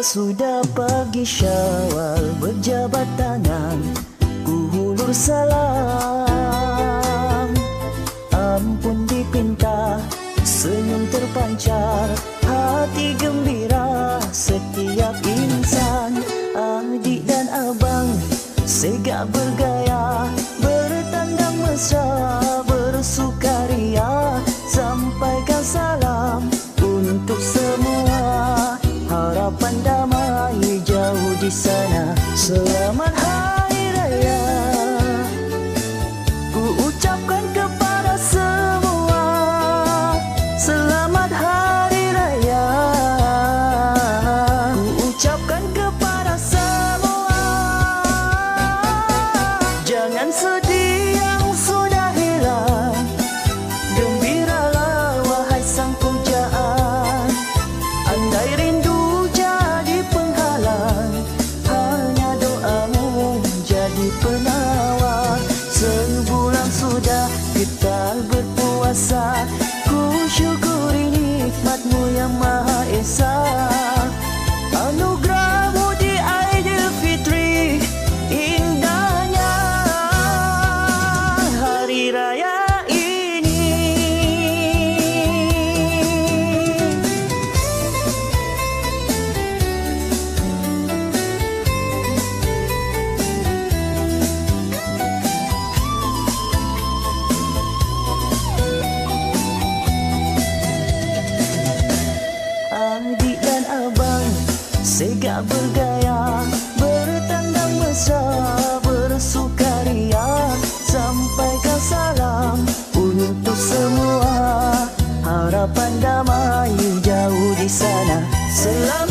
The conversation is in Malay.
Sesudah pagi Syawal berjabat tangan, ku hulur salam. Ampun dipinta, senyum terpancar, hati gembira setiap insan. Adik dan abang segak bergaya, bertandang mesra, bersukaria. Sampaikan salam untuk semua, harapan damai jauh di sana. Selamat Hari Raya ku ucapkan kepada semua. Selamat Hari Raya ku ucapkan kepada semua. Jangan sedih yang sudah hilang, gembiralah wahai sang pujaan. Andai rindu jadi penghalang, hanya doamu jadi penawar. Sebulan sudah kita berpuasa, ku syukuri nikmatmu yang Maha Esa. Anugerahmu di Aidilfitri, indahnya hari raya ini. Adik dan abang segak bergaya, bertandang mesra, bersukaria. Sampaikan salam untuk semua, harapan damai jauh di sana. Selamat